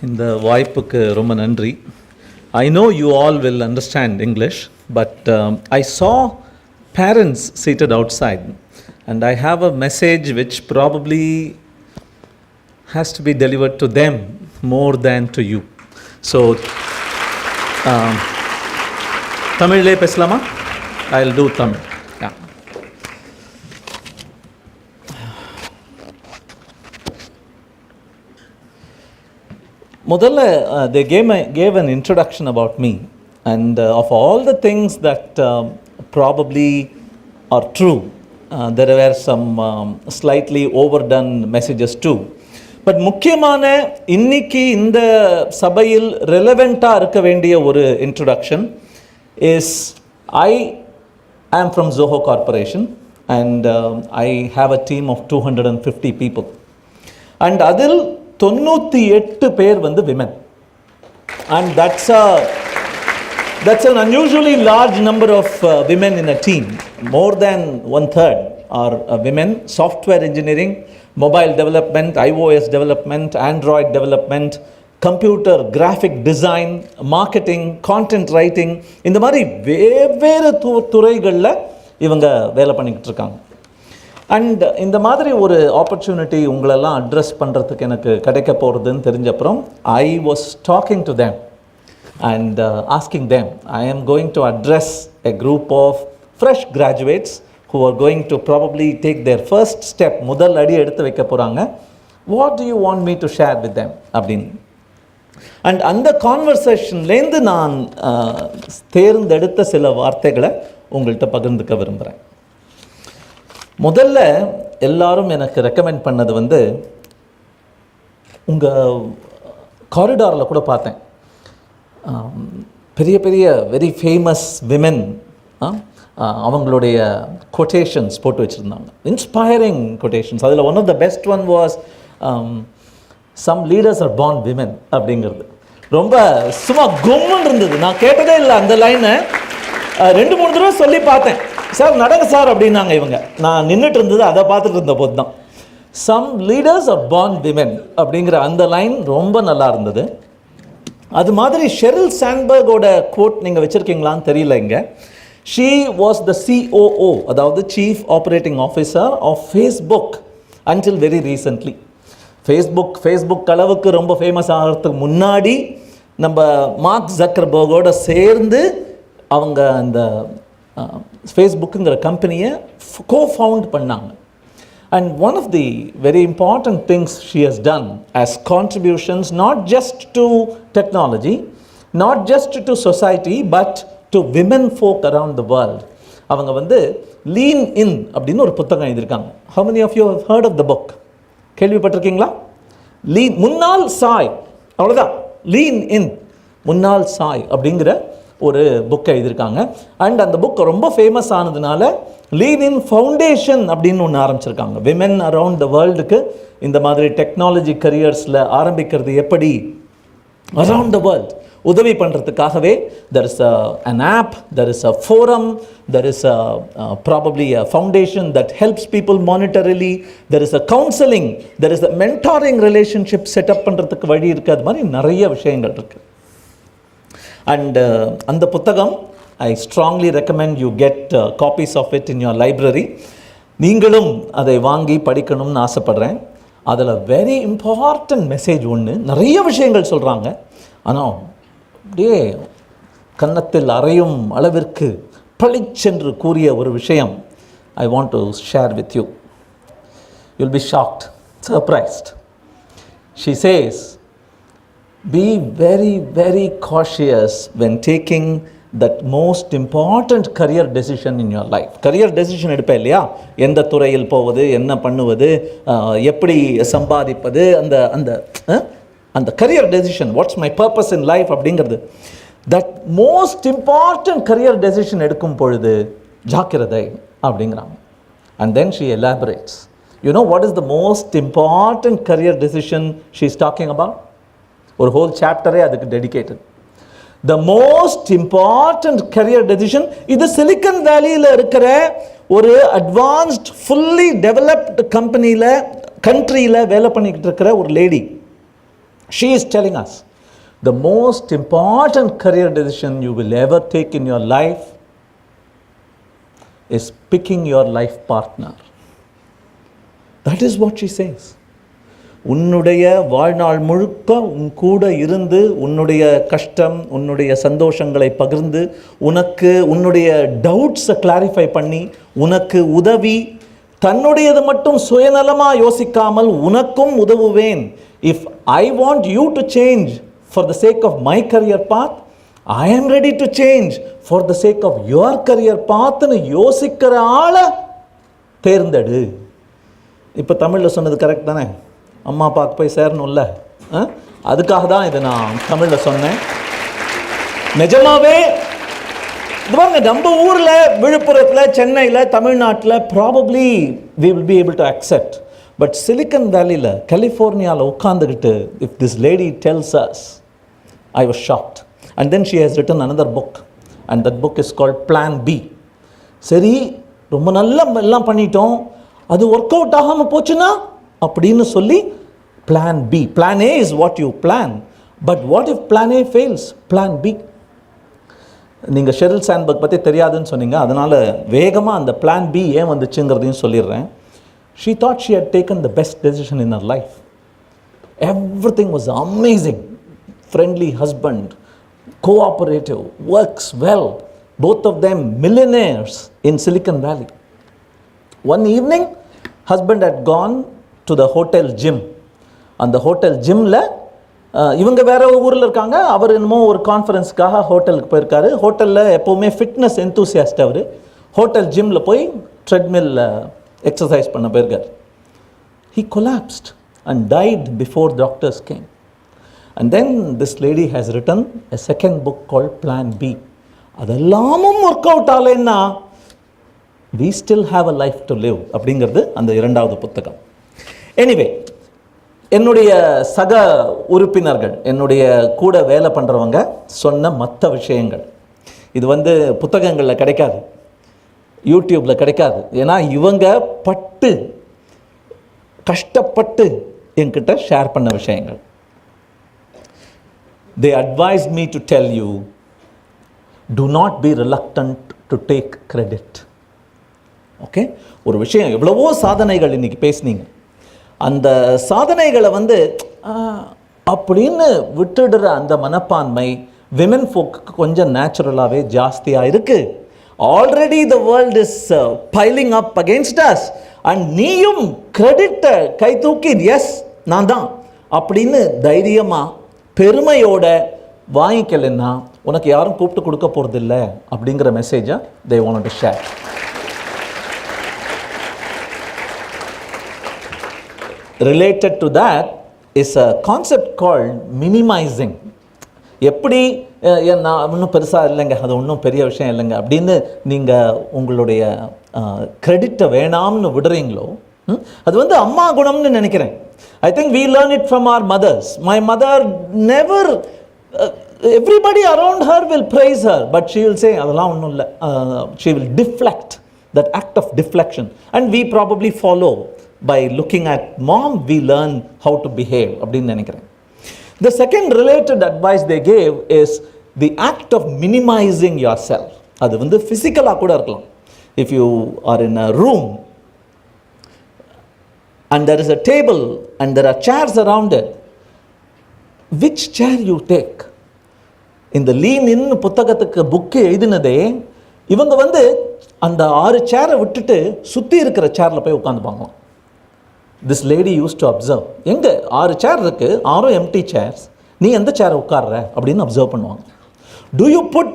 இந்த வாய்ப்புக்கு ரொம்ப நன்றி. I know you all will understand English, but I saw parents seated outside, and I have a message which probably has to be delivered to them more than to you. So, Tamil பேசலாமா? I'll do Tamil. Yeah. முதல்ல they gave an introduction about me, and of all the things that probably are true, there were some slightly overdone messages too. But முக்கியமான இன்னைக்கு இந்த சபையில் ரெலவெண்ட்டாக இருக்க வேண்டிய ஒரு introduction is I am from Zoho Corporation, and I have a team of 250 people, and அதில் 98 பேர் வந்து women, and that's an unusually large number of women in a team. More than 1/3 are women. Software engineering, mobile development, iOS development, Android development, computer graphic design, marketing, content writing, இந்த மாதிரி வெவ்வேறு துறைகளில் இவங்க வேலை பண்ணிக்கிட்டு இருக்காங்க. அண்ட் இந்த மாதிரி ஒரு ஆப்பர்ச்சுனிட்டி உங்களெல்லாம் அட்ரெஸ் பண்ணுறதுக்கு எனக்கு கிடைக்க போகிறதுன்னு தெரிஞ்சப்புறம் I was talking to them and asking them. I am going to address a group of fresh graduates who are going to probably take their first step, முதல் அடி எடுத்து வைக்க போகிறாங்க. What do you want me to share with them அப்படின்னு. And அந்த கான்வர்சேஷன்லேருந்து நான் தேர்ந்தெடுத்த சில வார்த்தைகளை உங்கள்கிட்ட பகிர்ந்துக்க விரும்புகிறேன். முதல்ல எல்லாரும் எனக்கு ரெக்கமெண்ட் பண்ணது வந்து, உங்கள் காரிடாரில் கூட பார்த்தேன், பெரிய பெரிய வெரி ஃபேமஸ் விமென் அவங்களுடைய கொட்டேஷன்ஸ் போட்டு வச்சுருந்தாங்க, இன்ஸ்பைரிங் கொட்டேஷன்ஸ். அதில் one of the best one was some leaders are born women அப்படிங்கிறது. ரொம்ப சும்மா கும்முன்னு இருந்தது. நான் கேட்டதே இல்லை அந்த லைனை. 2-3 தடவை சொல்லி பார்த்தேன். சார் நடங்க சார் அப்படின்னாங்க இவங்க. நான் நின்றுட்டு இருந்தது அதை பார்த்துட்டு இருந்த போது தான். Some leaders are born women அப்படிங்கிற அந்த லைன் ரொம்ப நல்லா இருந்தது. அது மாதிரி ஷெரில் சாண்ட்பர்கோட கோட் நீங்கள் வச்சுருக்கீங்களான்னு தெரியல இங்கே. She was the COO, அதாவது Chief Operating Officer of Facebook until very recently. Facebook அளவுக்கு ரொம்ப ஃபேமஸ் ஆகிறதுக்கு முன்னாடி நம்ம மார்க் ஜக்கர்பர்கோட சேர்ந்து அவங்க அந்த ஃபேஸ்புக்குங்கிற கம்பெனியை கோஃபவுண்ட் பண்ணாங்க. And one of the very important things she has done as contributions, not just to technology, not just to society, but to women folk around the world. அவங்க வந்து லீன் இன் அப்படின்னு ஒரு புத்தகம் எழுதியிருக்காங்க. How many of you have heard of the book? கேள்விப்பட்டிருக்கீங்களா? Lean, முன்னாள் சாய், அவ்வளோதான். Lean இன், முன்னாள் சாய் அப்படிங்கிற ஒரு புக்கை எழுதியிருக்காங்க. அண்ட் அந்த புக் ரொம்ப ஃபேமஸ் ஆனதுனால லீன் இன் ஃபவுண்டேஷன் அப்படின்னு ஒன்று ஆரம்பிச்சிருக்காங்க. விமென் அரவுண்ட் த வேர்ல்டுக்கு இந்த மாதிரி டெக்னாலஜி கரியர்ஸில் ஆரம்பிக்கிறது எப்படி அரவுண்ட் த வேர்ல்ட் உதவி பண்ணுறதுக்காகவே there is an app, there is a forum, there is probably a foundation that helps people monetarily, there is a counseling, there is a mentoring relationship set up பண்ணுறதுக்கு வழி இருக்குது. அது மாதிரி நிறைய விஷயங்கள் இருக்குது. And அந்த புத்தகம் I strongly recommend you get copies of it in your library. நீங்களும் அதை வாங்கி படிக்கணும்னு ஆசைப்படுறேன். அதில் வெரி இம்பார்ட்டன்ட் மெசேஜ் ஒன்று. நிறைய விஷயங்கள் சொல்கிறாங்க, ஆனால் அப்படியே கன்னத்தில் அறையும் அளவிற்கு பளிச்சென்று கூறிய ஒரு விஷயம் I want to share with you. You'll be shocked, surprised. She says, be very, very cautious when taking that most important career decision in your life. career decision எடுப்பேன் இல்லையா, எந்த துறையில் போவது, என்ன பண்ணுவது, எப்படி சம்பாதிப்பது, அந்த அந்த அந்த career decision, what's my purpose in life அப்படிங்கிறது, that most important career decision எடுக்கும் பொழுது ஜாக்கிரதை அப்படிங்கிறாங்க. And then she elaborates. You know what is the most important career decision she is talking about? ஒரு ஹோல் சாப்டரே அதுக்கு dedicated. The most important career decision இது Silicon வேலியில் இருக்கிற ஒரு அட்வான்ஸ்ட் ஃபுல்லி டெவலப்டு கண்ட்ரியில் வேலை பண்ணிக்கிட்டு இருக்கிற ஒரு lady, She is telling us the most important career decision you will ever take in your life is picking your life partner. That is what she says. உன்னுடைய வாழ்நாள் முழுக்க உன் கூட இருந்து உன்னுடைய கஷ்டம் உன்னுடைய சந்தோஷங்களை பகிர்ந்து உனக்கு உன்னுடைய டவுட்ஸை கிளாரிஃபை பண்ணி உனக்கு உதவி தன்னுடையது மட்டும் சுயநலமாக யோசிக்காமல் உனக்கும் உதவுவேன். If I want you to change for the sake of my career path, I am ready to change for the sake of your career பாத்னு யோசிக்கிற ஆளை தேர்ந்தெடு. இப்போ தமிழில் சொன்னது கரெக்ட் தானே? அம்மா அப்பாவுக்கு போய் சேரணும்ல, அதுக்காக தான் இதை நான் தமிழில் சொன்னேன். நிஜமாவே இது பாருங்க, நம்ம ஊரில் விழுப்புரத்தில் சென்னையில் தமிழ்நாட்டில் probably we will be able to accept. But Silicon வேலியில் கலிஃபோர்னியாவில் உட்காந்துக்கிட்டு if this lady tells us, I was shocked. And then she has written another book and that book is called Plan B. சரி, ரொம்ப நல்லா எல்லாம் பண்ணிட்டோம், அது work out ஆகாமல் போச்சுன்னா அப்படின்னு சொல்லி Plan B. Plan A is what you plan, but what if Plan A fails? Plan B. நீங்கள் ஷெரில் சாண்ட்பர்க் பற்றி தெரியாதுன்னு சொன்னீங்க, அதனால் வேகமாக அந்த Plan B ஏன் வந்துச்சுங்கிறதையும் சொல்லிடுறேன். She thought she had taken the best decision in her life. Everything was amazing. Friendly husband, cooperative, works well. Both of them millionaires in Silicon Valley. One evening, husband had gone to the hotel gym. அந்த hotel ஜிம்மில் இவங்க வேற ஊரில் இருக்காங்க, அவர் என்னமோ ஒரு கான்ஃபரன்ஸ்க்காக ஹோட்டலுக்கு போயிருக்காரு. ஹோட்டலில் எப்போவுமே ஃபிட்னஸ் எந்தூசியாஸ்ட் அவர். ஹோட்டல் ஜிம்மில் போய் ட்ரெட்மில்ல எக்ஸசைஸ் பண்ண போயிருக்கார். He collapsed and died before doctors came. And then this lady has written a second book called Plan B. அதெல்லாமும் ஒர்க் அவுட் ஆகலைன்னா we still have a life to live அப்படிங்கிறது அந்த இரண்டாவது புத்தகம். எனிவே, என்னுடைய சக உறுப்பினர்கள், என்னுடைய கூட வேலை பண்ணுறவங்க சொன்ன மற்ற விஷயங்கள் இது புத்தகங்களில் கிடைக்காது, யூடியூப்பில் கிடைக்காது. ஏன்னா இவங்க கஷ்டப்பட்டு என்கிட்ட ஷேர் பண்ண விஷயங்கள். They advised me to tell you, do not be reluctant to take credit. Okay, ஒரு விஷயம், எவ்வளவோ சாதனைகள் இன்றைக்கி பேசுனீங்க, அந்த சாதனைகளை அப்படின்னு விட்டுடுற அந்த மனப்பான்மை விமென் ஃபோக்கு கொஞ்சம் நேச்சுரலாகவே ஜாஸ்தியாக இருக்குது. Already the world is piling up against us. And நீயும் கிரெடிட்டை கை தூக்கி எஸ் நான் தான் அப்படின்னு தைரியமாக பெருமையோட வாங்கிக்கலைன்னா உனக்கு யாரும் கூப்பிட்டு கொடுக்க போகிறதில்ல அப்படிங்கிற மெசேஜை they wanted to share. Related to that is a concept called minimizing. எப்படி நான் ஒன்றும் பெருசாக இல்லைங்க, அது ஒன்றும் பெரிய விஷயம் இல்லைங்க அப்படின்னு நீங்கள் உங்களுடைய கிரெடிட்டை வேணாம்னு விடுறீங்களோ, அது அம்மா குணம்னு நினைக்கிறேன். I think we learn it from our mothers. My mother never, everybody around her will praise her, but she will say அதெல்லாம் ஒன்றும் இல்லை. She will deflect, that act of deflection, and we probably follow. By looking at mom, we learn how to behave அப்படின்னு நினைக்கிறேன். The second related advice they gave is the act of minimizing yourself. அது ஃபிசிக்கலாக கூட இருக்கலாம். If you are in a room and there is a table and there are chairs around it, which chair you take? இந்த lean இன் புத்தகத்துக்கு book எழுதினதே இவங்க அந்த 6 சேரை விட்டுட்டு சுற்றி இருக்கிற சேரில் போய் உட்காந்துப்பாங்க. This lady used to observe, எங்கே 6 சேர் இருக்குது, 6 empty chairs, நீ எந்த சேரை உட்கார்ற அப்படின்னு அப்சர்வ் பண்ணுவாங்க. Do you put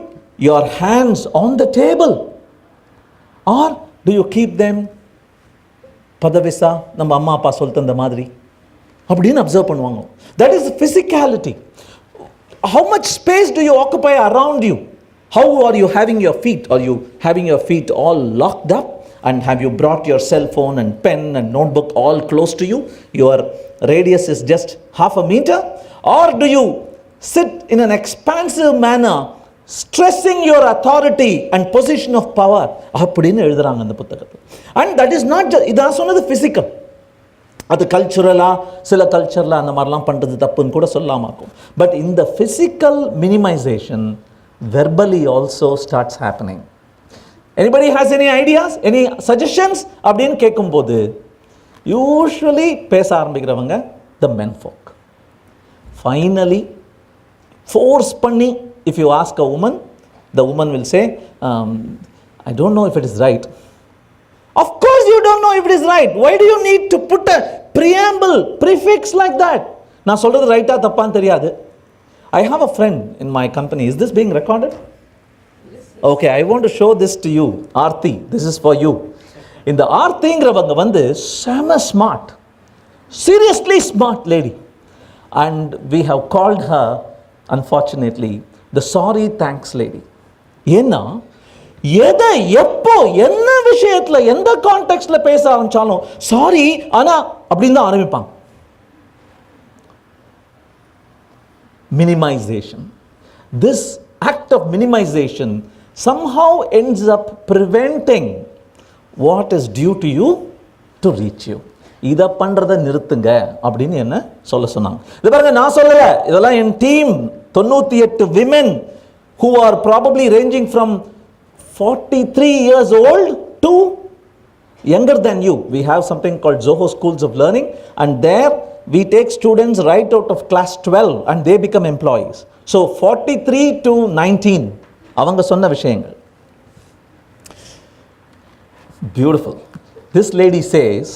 your hands on the table or do you keep them பதவிசா நம்ம அம்மா அப்பா சொல்லிட்டு அந்த மாதிரி அப்படின்னு அப்சர்வ் பண்ணுவாங்க. That is physicality. How much space do you occupy around you? How are you having your feet? Are you having your feet all locked up? And have you brought your cell phone and pen and notebook all close to you? Your radius is just half a meter? Or do you sit in an expansive manner, stressing your authority and position of power? அப்படின்னு எழுதுறாங்க அந்த புத்தகத்தில். And that is not just, இதான் சொன்னது physical. அது கல்ச்சுரலாக சில கல்ச்சரில் அந்த மாதிரிலாம் பண்ணுறது தப்புன்னு கூட சொல்லாமல் இருக்கும். பட் இந்த physical minimisation verbally also starts happening. Anybody has any ideas, any suggestions அப்படின்னு கேட்கும்போது யூஸ்வலி பேச ஆரம்பிக்கிறவங்க the men folk. Finally force பண்ணி if you ask a woman, the woman will say, I don't know if it is right. Of course you don't know if it is right. Why do you need to put a preamble, prefix like that? நான் சொல்றது ரைட்டா தப்பான்னு தெரியாது. I have a friend in my company. Is this being recorded? Okay, I want to show this to you. Aarthi, this is for you. இந்த ஆர்த்திங்கிறவங்க வந்து செம smart, seriously smart lady, and we have called her unfortunately the sorry thanks lady. ஏன்னா எதை எப்போ என்ன விஷயத்துல எந்த கான்டெக்ட்ல பேச ஆரம்பிச்சாலும் சாரி ஆனா அப்படின்னு தான் ஆரம்பிப்பாங்க. Minimization. This act of minimization somehow ends up preventing what is due to you to reach you. இதை பண்ணுறதை நிறுத்துங்க அப்படின்னு என்ன சொல்ல சொன்னாங்க. இது பாருங்க, நான் சொல்லலை, இதெல்லாம் என் team 98 women who are probably ranging from 43 years old to younger than you. We have something called Zoho Schools of Learning, and there we take students right out of class 12 and they become employees. So 43 to 19 அவங்க சொன்ன விஷயங்கள். Beautiful. This lady says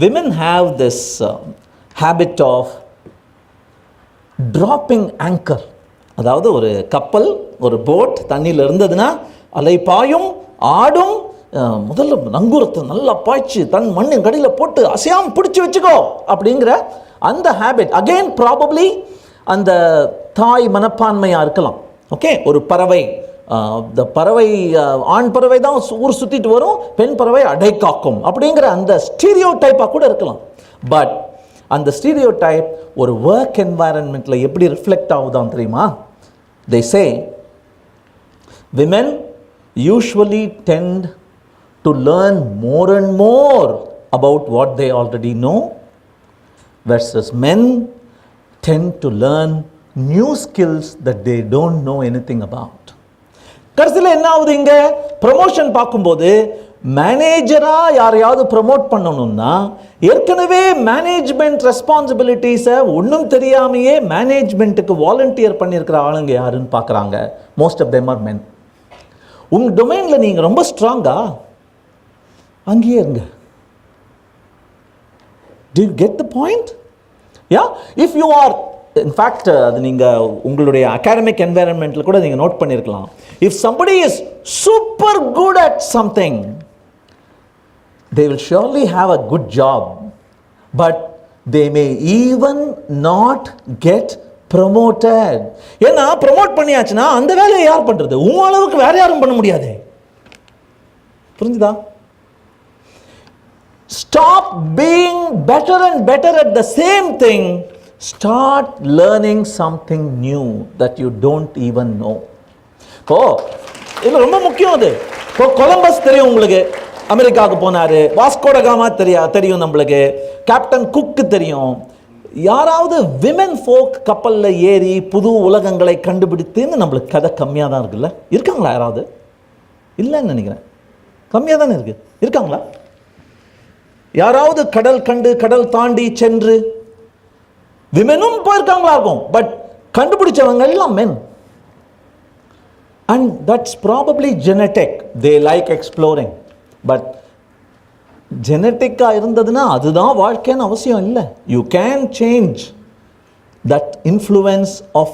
women have this habit of dropping anchor. அதாவது ஒரு கப்பல், ஒரு boat தண்ணியில் இருந்ததுன்னா அலை பாயும், ஆடும், முதல்ல நங்கூரத்தை நல்லா பாய்ச்சி தன் மண்ணின் கடியில் போட்டு அசையாமல் பிடிச்சி வச்சுக்கோ அப்படிங்கிற அந்த ஹேபிட். அகெயின் ப்ராபப்ளி அந்த தாய் மனப்பான்மையாக இருக்கலாம். ஓகே, ஒரு பறவை, இந்த பறவை ஆண் பறவை தான் ஊர் சுற்றிட்டு வரும், பெண் பறவை அடை காக்கும் அப்படிங்கிற அந்த ஸ்டீரியோ டைப்பாக கூட இருக்கலாம். பட் அந்த ஸ்டீரியோ டைப் ஒரு ஒர்க் என்வாயரன்மெண்ட்டில் எப்படி ரிஃப்ளெக்ட் ஆகுதான் தெரியுமா? They say women usually tend to learn more and more about what they already know, versus men tend to learn new skills that they don't know anything about. கடைசியில் என்ன ஆகுது? இங்கே promotion பார்க்கும்போது மேனேஜராக யாரையாவது promote பண்ணணும்னா ஏற்கனவே மேனேஜ்மெண்ட் ரெஸ்பான்சிபிலிட்டிஸை ஒன்றும் தெரியாமையே மேனேஜ்மெண்ட்டுக்கு வாலண்டியர் பண்ணியிருக்கிற ஆளுங்க யாருன்னு பார்க்குறாங்க. மோஸ்ட் ஆஃப் தெம் ஆர் மென். உங்கள் டொமைனில் நீங்கள் ரொம்ப ஸ்ட்ராங்கா, அங்கேயே இருங்க. Do you get the point? Yeah? If you are, in fact, அது நீங்கள் உங்களுடைய அகாடமிக் என்வாயரன்மெண்ட்டில் கூட நீங்கள் நோட் பண்ணியிருக்கலாம். If somebody is super good at something, they will surely have a good job, but they may even not get promoted. ஏன்னா promote பண்ணியாச்சுன்னா அந்த வேலையை யார் பண்ணுறது? உன் அளவுக்கு வேற யாரும் பண்ண முடியாது. புரிஞ்சுதா? Stop being better and better at the same thing. Start learning something new that you don't even know. இப்போ இது ரொம்ப முக்கியம். அது இப்போ கொலம்பஸ் தெரியும் உங்களுக்கு, அமெரிக்காவுக்கு போனார். வாஸ்கோட காமா தெரியும் நம்மளுக்கு, கேப்டன் குக்கு தெரியும். யாராவது விமென் ஃபோக் கப்பலில் ஏறி புது உலகங்களை கண்டுபிடித்துன்னு நம்மளுக்கு கதை கம்மியாக தான் இருக்குல்ல? இருக்காங்களா யாராவது? இல்லைன்னு நினைக்கிறேன், கம்மியாக தானே இருக்குது. இருக்காங்களா யாராவது கடல் கண்டு கடல் தாண்டி சென்று? விமெனும் போயிருக்காங்களா இருக்கும், பட் கண்டுபிடிச்சவங்க எல்லாம் மென். And that's probably genetic. They like exploring. But genetic-ஆ இருந்ததுன்னா அதுதான் வாழ்க்கைன்னு அவசியம் இல்லை. You can change that influence of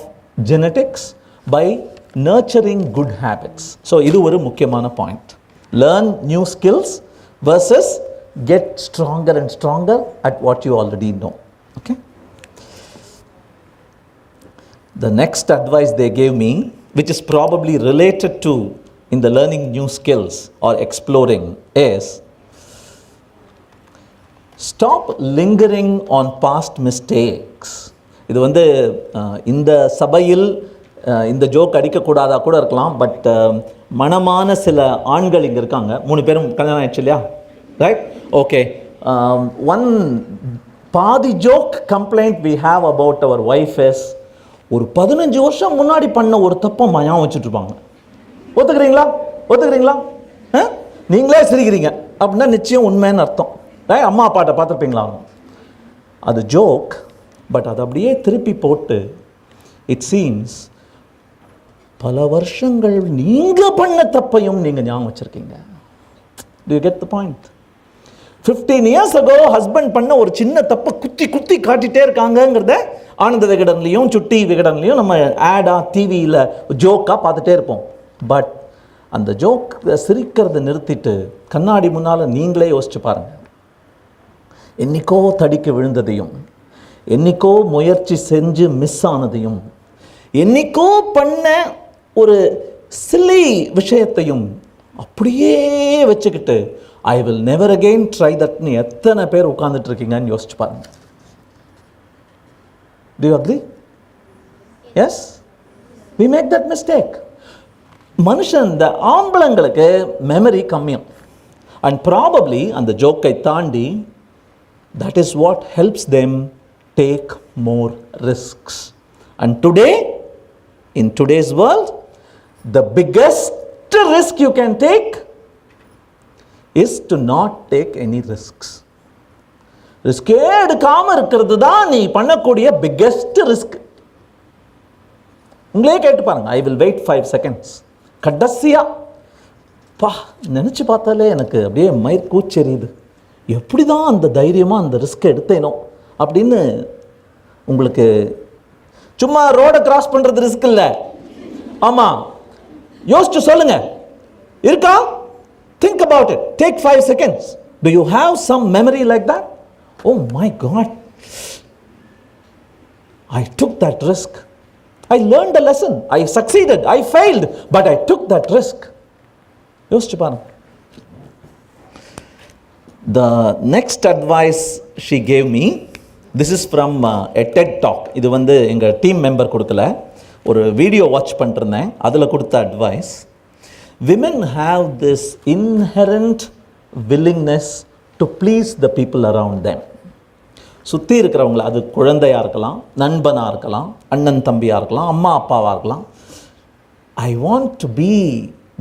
genetics by nurturing good habits. So இது ஒரு முக்கியமான point. Learn new skills versus get stronger and stronger at what you already know. Okay? The next advice they gave me, which is probably related to in the learning new skills or exploring, is stop lingering on past mistakes. இது வந்து இந்த சபையில் இந்த joke அடிக்கக்கூடாதா கூட இருக்கலாம், but மனமான சில ஆண்கள் இங்கே இருக்காங்க. 3 பேரும் கல்யாணம் ஆயிடுச்சு இல்லையா? ரைட்? ஓகே. One பாதி joke complaint we have about our wife is, ஒரு 15 வருஷம் முன்னாடி பண்ண ஒரு தப்பை ஞாபகம் வச்சுட்டு இருப்பாங்க. ஒத்துக்கிறீங்களா? நீங்களே சிரிக்கிறீங்க அப்படின்னா நிச்சயம் உண்மைன்னு அர்த்தம். அம்மா அப்பாட்ட பார்த்துருப்பீங்களா? அது ஜோக், பட் அது அப்படியே திருப்பி போட்டு இட் சீன்ஸ் பல வருஷங்கள் நீங்கள் பண்ண தப்பையும் நீங்கள் ஞாபகம் வச்சுருக்கீங்க. Do you get the point? 15 years ago husband பண்ண ஒரு சின்ன தப்பை குத்தி காட்டிகிட்டே இருக்காங்கங்கிறத ஆனந்த விகடன்லையும் சுட்டி விகடன்லையும் நம்ம ஆடாக டிவியில் ஜோக்காக பார்த்துட்டே இருப்போம். பட் அந்த ஜோக் சிரிக்கிறத நிறுத்திட்டு கண்ணாடி முன்னால் நீங்களே யோசிச்சு பாருங்கள். என்னைக்கோ தடிக்க விழுந்ததையும், என்னைக்கோ முயற்சி செஞ்சு மிஸ் ஆனதையும், என்னைக்கோ பண்ண ஒரு சில்லி விஷயத்தையும் அப்படியே வச்சுக்கிட்டு I will never again try தட்னு எத்தனை பேர் உட்கார்ந்துட்டு இருக்கீங்கன்னு யோசிச்சு பாருங்க. Do you agree? Yes? We make that mistake. மனுஷன், இந்த ஆம்பளங்களுக்கு மெமரி கம்மியும். அண்ட் ப்ராபப்ளி அந்த ஜோக்கை தாண்டி that is what helps them take more risks. And today, in today's world, the biggest risk you can take is to not take any risks. ரிஸ்கே எடுக்காமல் இருக்கிறது தான் நீ பண்ணக்கூடிய biggest risk. உங்களே கேட்டு பாருங்க. I will wait 5 seconds. கடைசியா நினச்சி பார்த்தாலே எனக்கு அப்படியே மயிர் கூச்செறியுது, எப்படி தான் அந்த தைரியமாக அந்த ரிஸ்க் எடுத்தேனோ அப்படின்னு. உங்களுக்கு சும்மா ரோடை கிராஸ் பண்ணுறது ரிஸ்க் இல்லை. ஆமாம், யோசிச்சு சொல்லுங்க. இருக்கா? Think about it. Take 5 seconds. Do you have some memory like that? Oh my God, I took that risk. I learned a lesson. I succeeded. I failed, but I took that risk. யோசிச்சு பாருங்க. The next advice she gave me, this is from a TED talk. இது வந்து எங்கள் team member கொடுக்கல, ஒரு video watch பண்ணிருந்தேன், அதில் கொடுத்த advice. Women have this inherent willingness to please the people around them. சுற்றி இருக்கிறவங்கள, அது குழந்தையாக இருக்கலாம், நண்பனாக இருக்கலாம், அண்ணன் தம்பியாக இருக்கலாம், அம்மா அப்பாவாக இருக்கலாம். I want to be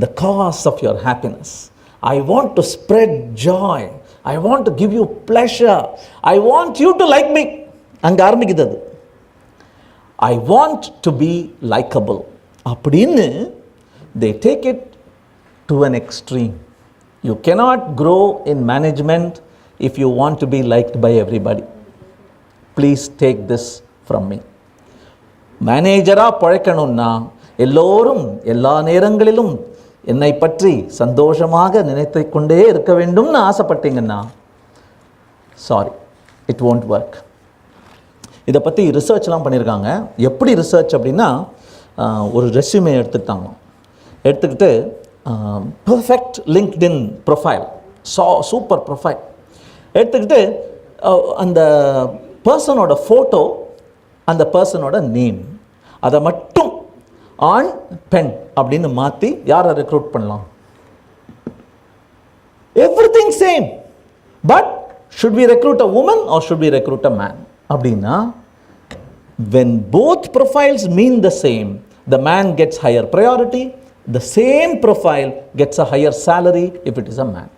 the cause of your happiness. I want to spread joy. I want to give you pleasure. I want you to like me. அங்கே ஆரம்பிக்குது அது. I want to be likeable அப்படின்னு they take it to an extreme. You cannot grow in management if you want to be liked by everybody. Please take this from me. மேனேஜராக பழைக்கணும்னா எல்லோரும் எல்லா நேரங்களிலும் என்னை பற்றி சந்தோஷமாக நினைத்து கொண்டே இருக்க வேண்டும்னு ஆசைப்பட்டீங்கன்னா சாரி, இட் won't work. இதை பற்றி ரிசர்ச்லாம் பண்ணியிருக்காங்க. எப்படி ரிசர்ச் அப்படின்னா, ஒரு ரெஸ்யூமே எடுத்துக்கிட்டு perfect LinkedIn profile, super profile எடுத்துக்கிட்டு அந்த பர்சனோட ஃபோட்டோ, அந்த பர்சனோட நேம், அதை மட்டும் ஆண் பெண் அப்படின்னு மாற்றி யாரை ரெக்ரூட் பண்ணலாம்? Everything same, but should we recruit a woman or should we recruit a man? அப்படின்னா when both profiles mean the same, the man gets higher priority, the same profile gets a higher salary if it is a man.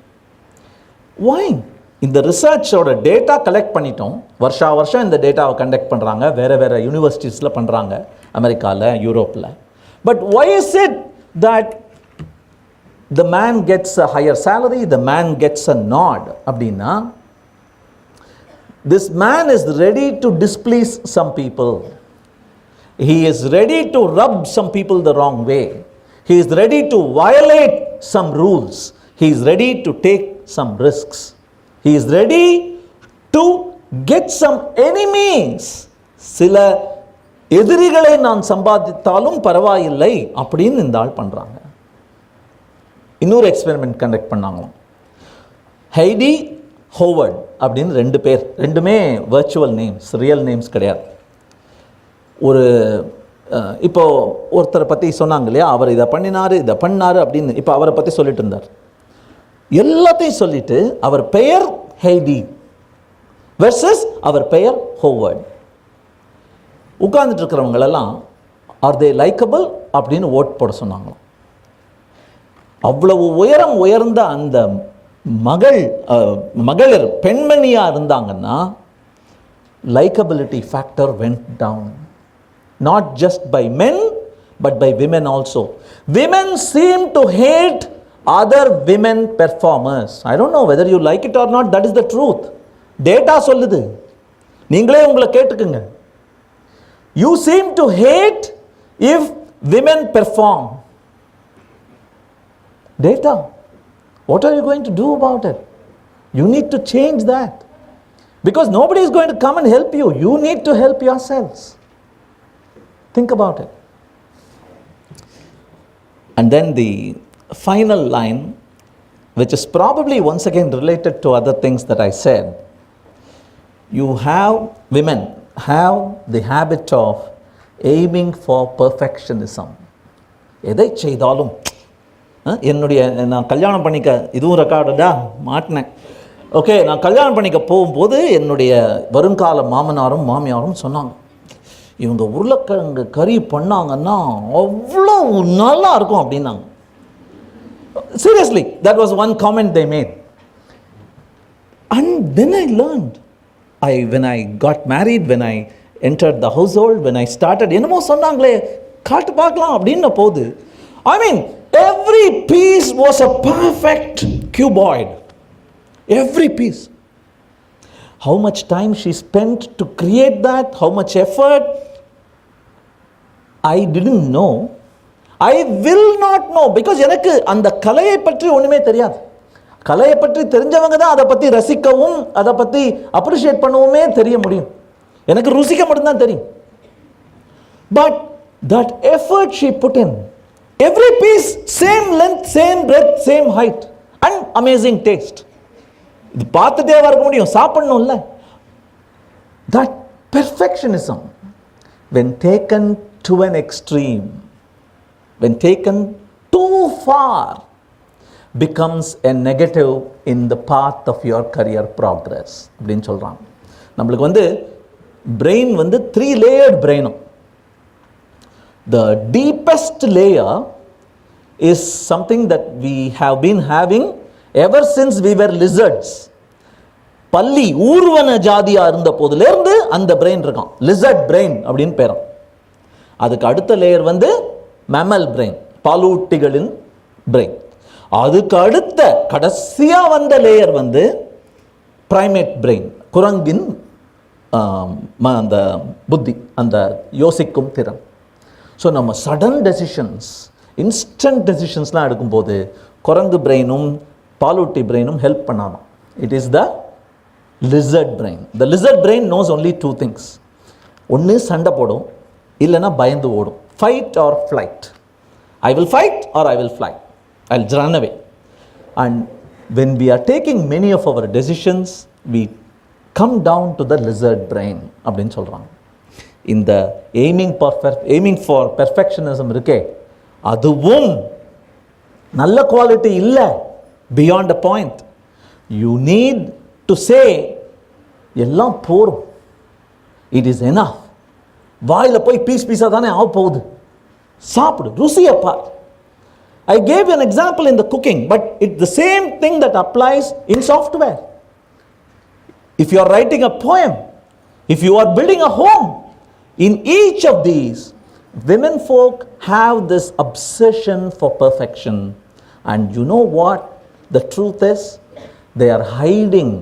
Why? இந்த ரிசர்ச்சோட data collect பண்ணிட்டோம். வருஷம் இந்த டேட்டாவை conduct பண்ணுறாங்க, வேறு யூனிவர்சிட்டிஸில் பண்ணுறாங்க, அமெரிக்காவில், யூரோப்பில். But why is it that the man gets a higher salary, the man gets a nod? அப்படின்னா this man is ready to displease some people. He is ready to rub some people the wrong way. He is ready to violate some rules. He is ready to take some risks. He is ready to get some enemies. சில எதிரிகளை நான் சம்பாதித்தாலும் பரவாயில்லை அப்படின்னு இந்த ஆள் பண்ணுறாங்க. இன்னொரு experiment conduct பண்ணாங்களாம். ஹைடி Howard அப்படின்னு 2 பேர், ரெண்டுமே வர்ச்சுவல் நேம்ஸ், ரியல் நேம்ஸ் கிடையாது. ஒரு இப்போது ஒருத்தரை பற்றி சொன்னாங்க இல்லையா, அவர் இதை பண்ணினார் இதை பண்ணார் அப்படின்னு. இப்போ அவரை பற்றி சொல்லிட்டு இருந்தார். எல்லாத்தையும் சொல்லிட்டு அவர் பெயர் ஹெய்டி வெர்சஸ் அவர் பெயர் ஹோவர்ட். உட்கார்ந்துட்டு இருக்கிறவங்களெல்லாம் ஆர் தே லைக்கபிள் அப்படின்னு ஓட் போட சொன்னாங்களாம். அவ்வளவு உயர்ந்த அந்த மகளிர் பெண்மணியாக இருந்தாங்கன்னா likability factor went down, not just by men but by women also. Women seem to hate other women performers. I don't know whether you like it or not, that is the truth. Data சொல்லுது, நீங்களே உங்களை கேட்டுக்குங்க. You seem to hate if women perform. Data. What are you going to do about it? You need to change that. Because nobody is going to come and help you. You need to help yourselves. Think about it. And then the final line, which is probably once again related to other things that I said. Women have the habit of aiming for perfectionism. எதை செய்தாலும் நான் கல்யாணம் பண்ணிக்க, இதுவும் ரெக்கார்டா மாட்டினேன். Okay, நான் கல்யாணம் பண்ணிக்க போகும்போது என்னுடைய வருங்கால மாமனாரும் மாமியாரும் சொன்னாங்க, இவங்க உருளைக்கிழங்கு கறி பண்ணாங்கன்னா அவ்வளோ நல்லா இருக்கும் அப்படின்னாங்க. Seriously, that was one comment they made. And then I learned. When I got married, when I entered the household, when I started, என்னமோ சொன்னாங்களே காட்டு பார்க்கலாம் அப்படின்ன போது, I mean, every piece was a perfect cuboid. Every piece. How much time she spent to create that, how much effort, I didn't know. I will not know, because எனக்கு அந்த கலையை பற்றி ஒன்றுமே தெரியாது. கலையை பற்றி தெரிஞ்சவங்க தான் அதை பற்றி ரசிக்கவும் அதை பற்றி அப்ரிஷியேட் பண்ணவுமே தெரிய முடியும். எனக்கு ருசிக்க மட்டும்தான் தெரியும். But that effort she put in, every piece, same length, same breadth, same height, and amazing taste. இது பார்த்துட்டே வர முடியும், சாப்பிடணும்ல. That perfectionism, when taken to an extreme, when taken too far, becomes a negative in the path of your career progress அப்படின்னு சொல்கிறாங்க. நம்மளுக்கு brain 3 layered brain. The deepest layer is something that we have been having ever since we were lizards. பல்லி ஊர்வன ஜாதியா இருந்த போதிலிருந்து அந்த brain இருக்கான், lizard brain அப்படின்னு பேரும். அதுக்கு அடுத்த லேயர் மேமல் பிரெயின், பாலூட்டிகளின் பிரெயின். அதுக்கு அடுத்த கடைசியா வந்த லேயர் பிரைமேட் பிரெயின், குரங்கின் அந்த புத்தி, அந்த யோசிக்கும் திறன். ஸோ நம்ம சடன் டெசிஷன்ஸ், இன்ஸ்டன்ட் டெசிஷன்ஸ்லாம் எடுக்கும்போது குரங்கு பிரெயினும் பாலூட்டி பிரெயினும் ஹெல்ப் பண்ணாலும். It is the lizard brain. The lizard brain knows only 2 things. ஒன்று சண்டை போடும், இல்லைன்னா பயந்து ஓடும். Fight or flight. I will fight or I will fly. I will run away. And when we are taking many of our decisions, we come down to the lizard brain அப்படின்னு சொல்கிறாங்க. இந்த aiming for perfectionism இருக்கே, அதுவும் நல்ல quality இல்லை. Beyond a point you need to say எல்லாம் போரும், it is enough. வாயில் போய் பீஸாக தானே ஆக போகுது, சாப்பிடு, ருசியை பார். I gave an example in the cooking, but it's the same thing that applies in software. If you are writing a poem, if you are building a home, in each of these, women folk have this obsession for perfection. And you know what the truth is? They are hiding.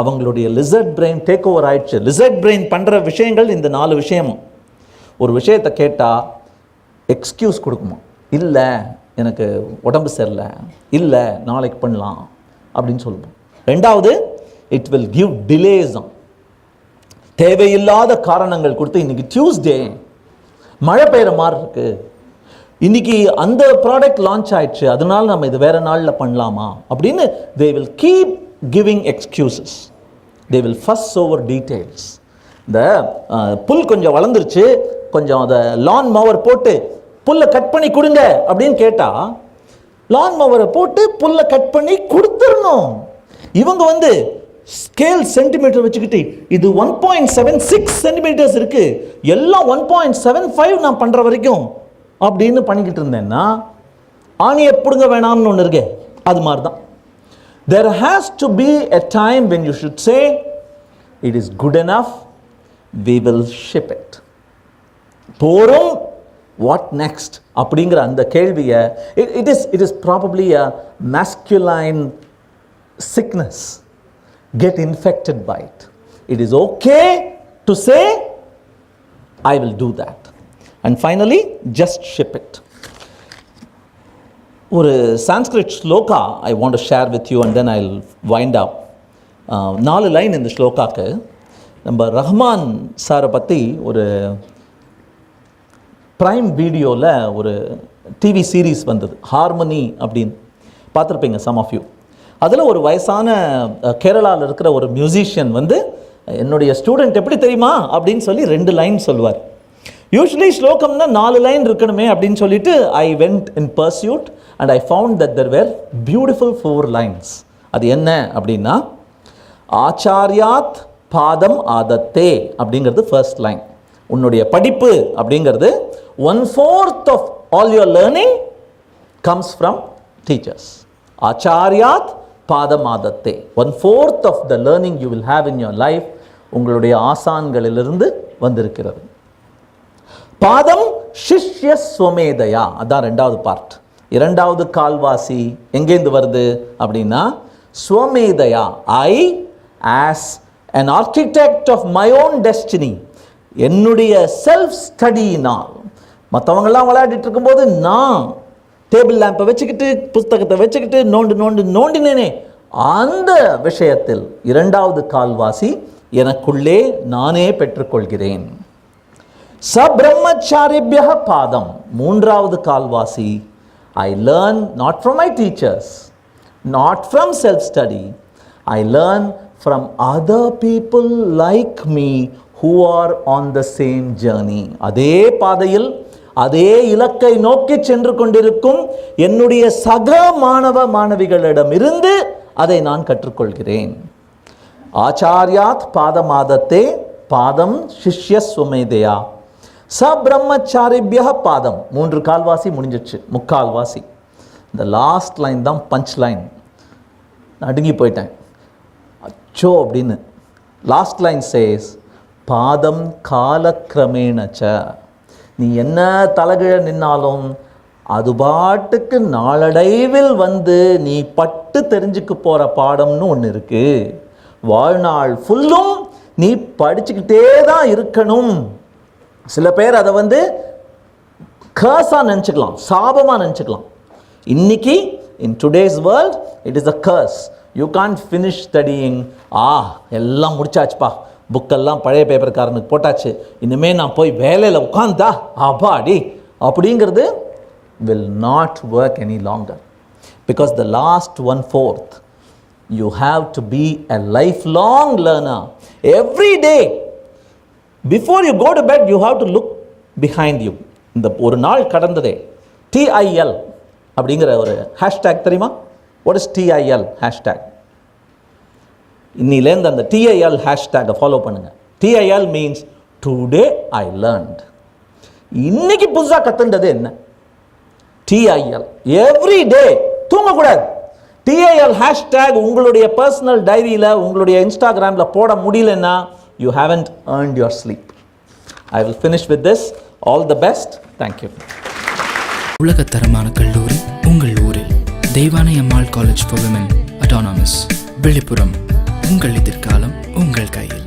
அவங்களுடைய lizard brain take over ஆயிடுச்சு. Lizard brain பண்ணுற விஷயங்கள் இந்த 4 விஷயமும். ஒரு விஷயத்தை கேட்டால் excuse கொடுக்குமா, இல்லை எனக்கு உடம்பு சரியில்லை, இல்லை நாளைக்கு பண்ணலாம் அப்படின்னு சொல்லுவோம். ரெண்டாவது, இட் வில் கிவ் டிலேஸ். தேவையில்லாத காரணங்கள் கொடுத்து, இன்னைக்கு டியூஸ்டே மழை பெய்கிற மாதிரி இருக்கு, இன்னைக்கு அந்த ப்ராடக்ட் லான்ச் ஆயிடுச்சு, அதனால நம்ம இது வேற நாளில் பண்ணலாமா அப்படின்னு they will keep giving excuses. They will fuss over details. இந்த புல் கொஞ்சம் வளர்ந்துருச்சு, கொஞ்சம் அதை லான் மோவர் போட்டு புல்லை கட் பண்ணி கொடுங்க அப்படின்னு கேட்டால் லான் மோவரை போட்டு புல்லை கட் பண்ணி கொடுத்துடணும். இவங்க ஸ்கேல் சென்டிமீட்டர் வச்சுக்கிட்டு இது 1.76 சென்டிமீட்டர்ஸ் இருக்கு, எல்லாம் 1.75 நான் பண்ற வரைக்கும் அப்படின்னு பண்ணிக்கிட்டு இருந்தேன்னா ஆணியை பிடுங்க வேணாம்னு ஒன்று இருக்கு. அது மாதிரி தான் there has to be a time when you should say it is good enough, we will ship it. போரும், what next அப்படிங்கிற அந்த கேள்வியை it is probably a masculine sickness. Get infected by it. It is okay to say I will do that, and finally just ship it. ஒரு சான்ஸ்கிரிட் ஸ்லோகா ஐ want to share with you and then I will wind up. 4 line இந்த ஸ்லோகாக்கு. நம்ம ரஹ்மான் சாரை பற்றி ஒரு prime வீடியோவில் ஒரு TV series வந்தது, harmony அப்படின்னு, பார்த்துருப்பீங்க சம் ஆஃப் யூ. அதில் ஒரு வயசான கேரளாவில் இருக்கிற ஒரு மியூசிஷியன் வந்து என்னுடைய ஸ்டூடெண்ட் எப்படி தெரியுமா அப்படின்னு சொல்லி 2 லைன் சொல்லுவார். யூஸ்வலி ஸ்லோகம்னா 4 லைன் இருக்கணுமே அப்படின்னு சொல்லிட்டு I went in pursuit and I found that there were beautiful 4 lines. அது என்ன அப்படின்னா, ஆச்சாரியாத் பாதம் ஆதத்தே அப்படிங்கிறது ஃபர்ஸ்ட் லைன். உன்னுடைய படிப்பு அப்படிங்கிறது 1/4 of all your learning comes from teachers. ஆச்சாரியாத் பாதம் ஆதத்தே, 1/4 of the learning you will have in your life உங்களுடைய ஆசான்களிலிருந்து வந்திருக்கிறது. பாதம் சிஷ்ய ஸ்வமேதயா, அதான் 2வது பார்ட். 2வது கால்வாசி எங்கேருந்து வருது அப்படின்னா, ஸ்வமேதயா, I as an architect of my own destiny, என்னுடைய செல்ஃப் ஸ்டடியினால். மற்றவங்கெல்லாம் விளையாடிட்டு இருக்கும்போது நான் டேபிள் லேம்பை வச்சுக்கிட்டு புஸ்தகத்தை வச்சுக்கிட்டு நோண்டினேனே, அந்த விஷயத்தில் 2வது கால்வாசி எனக்குள்ளே நானே பெற்றுக்கொள்கிறேன். சப்ரம்மச்சாரிபியः பாதம், 3வது கால்வாசி, I learn not from my teachers, not from self-study, I learn from other people like me who are on the same journey. அதே பாதையில் அதே இலக்கை நோக்கி சென்று கொண்டிருக்கும் என்னுடைய சக மாணவ மாணவிகளிடமிருந்து அதை நான் கற்றுக்கொள்கிறேன். ஆச்சாரியாத் பாதமாதத்தே, பாதம் சிஷ்ய ஸ்வமேதயா, சப்ரம்மச்சாரிபியः பாதம். 3 கால்வாசி முடிஞ்சிடுச்சு, 3/4 வாசி. இந்த லாஸ்ட் லைன் தான் பஞ்ச் லைன். நடுங்கி போயிட்டேன், அச்சோ அப்படின்னு. லாஸ்ட் லைன் சேஸ் பாதம் காலக்கிரமேணச்ச, நீ என்ன தலகிழ நின்னாலும் அது பாட்டுக்கு நாளடைவில் வந்து நீ பட்டு தெரிஞ்சுக்க போகிற பாடம்னு ஒன்று இருக்குது. வாழ்நாள் ஃபுல்லும் நீ படிச்சுக்கிட்டே தான் இருக்கணும். சில பேர் அதை வந்து கர்ஸாக நினச்சிக்கலாம், சாபமாக நினச்சிக்கலாம். இன்னைக்கு in today's world it is a curse. You can't finish studying. எல்லாம் முடிச்சாச்சுப்பா, புக்கெல்லாம் பழைய பேப்பர்காரனுக்கு போட்டாச்சு, இனிமேல் நான் போய் வேலையில் உட்காந்தா அப்பாடி அப்படிங்கிறது will not work any longer, because the last 1/4 you have to be a lifelong learner. Every day before you go to bed you have to look behind you. இந்த ஒரு நாள் கடந்ததே TIL அப்படிங்கிற ஒரு ஹேஷ்டேக் தெரியுமா? what is TIL hashtag? இன்னிலேருந்து அந்த TIL ஹேஷ்டேக்கை follow பண்ணுங்க. TIL means today I learned. இன்னைக்கு புதுசாக கற்றுண்டது என்ன? TIL every day. தூங்கக்கூடாது. TIL ஹேஷ்டேக் உங்களுடைய பர்சனல் டைரியில் உங்களுடைய இன்ஸ்டாகிராமில் போட முடியலன்னா you haven't earned your sleep. I will finish with this. All the best. Thank you. உலகத்தரமான கல்லூரி உங்கள் ஊரில். Deivanai Ammal college for women, autonomous, Villupuram. உங்கள் எதிர்காலம் உங்கள் கையில்.